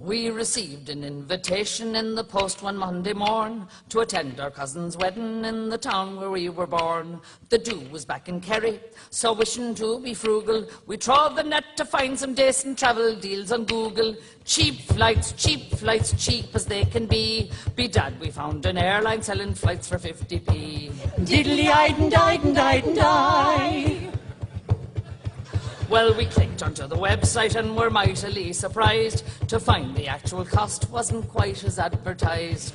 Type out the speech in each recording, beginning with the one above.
We received an invitation in the post one Monday morn to attend our cousin's wedding in the town where we were born. The do was back in Kerry, so wishing to be frugal, we trod the net to find some decent travel deals on Google. Cheap flights, cheap as they can be. Bedad, we found an airline selling flights for 50p. Diddly-eyed and died and died and died. Well, we clicked onto the website and were mightily surprised to find the actual cost wasn't quite as advertised.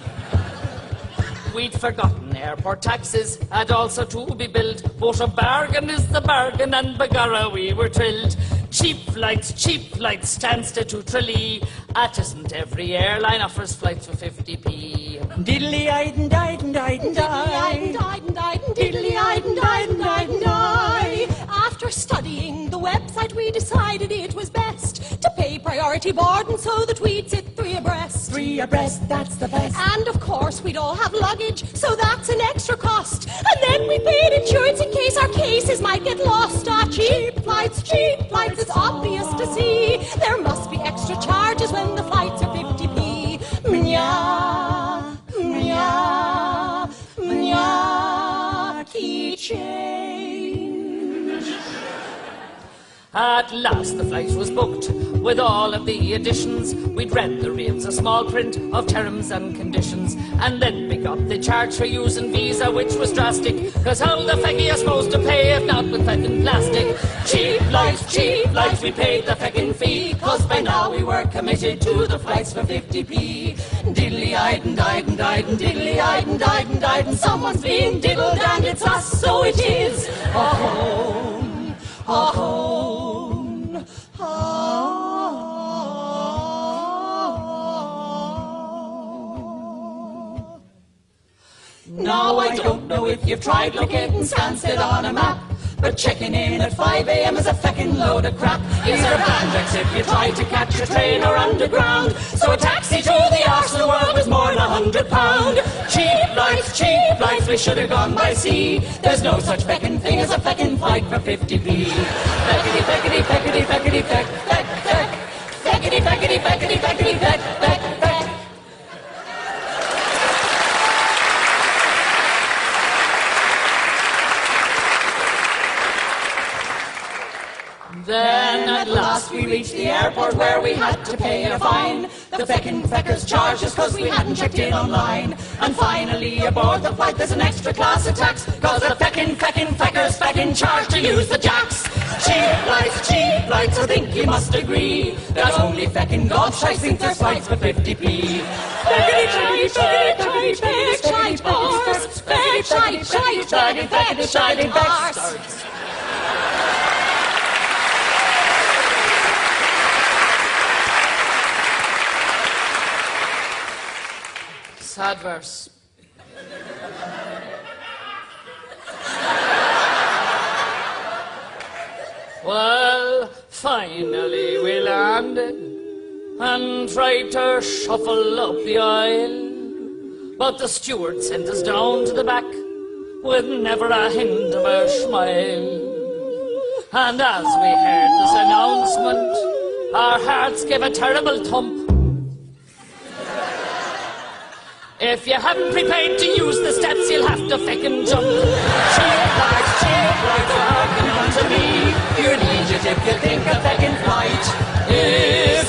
We'd forgotten airport taxes had also to be billed, but a bargain is the bargain, and begorra we were thrilled. Cheap flights, Stansted to Tralee. At isn't every airline offers flights for 50p. Diddly-eyed and died and died and died. Diddly-eyed and died and died and died. After studying the website, we decided it was best to pay priority boarding so that we'd sit three abreast. Three abreast, that's the best. And of course we'd all have luggage, so that's an extra cost. And then we paid insurance in case our cases might get lost. Ah, cheap flights, it's obvious to see. There must be extra charges when the flights are 50p. Mnya, mnya, mnya, key change. At last the flight was booked with all of the additions. We'd read the reams of small print of terms and conditions, and then we got the charge for using Visa, which was drastic, cause how the feck are you supposed to pay if not with feckin' plastic? Cheap flights, we paid the feckin' fee, cause by now we were committed to the flights for 50p. Diddly-eyed and died and died and diddly-eyed and died and died, and someone's being diddled and it's us, so it is. A-home, a-home, a-home. Now I don't know if you've tried locating Stansted on a map, but checking in at 5 a.m. is a feckin' load of crap. Is there bandits if you try to catch a train or underground? So a taxi to the arse of the world was more than £100. Cheap flights, we should have gone by sea. There's no such feckin' thing as a feckin' flight for 50p. Feckity, feckity, feckity, feckity, feck, feck, feck. Feckity, feckity, feckity, feckity, feck, feck, feck. Then at last we reached the airport where we had to pay a fine. The feckin' feckers charged us cause we hadn't checked in online. And finally aboard the flight there's an extra class of tax, cause the feckin' feckers feckin' charged to use the jacks. Cheap flights, I think you must agree that only feckin' gobshites think there's flights for 50p. Feckity, feckity, sad verse. Well, finally we landed and tried to shuffle up the aisle, but the steward sent us down to the back with never a hint of a smile. And as we heard this announcement, our hearts gave a terrible thump. If you haven't prepared to use the steps, you'll have to feckin' jump. Cheap flights, hearken unto me. You'll need it if you think a feckin' flight is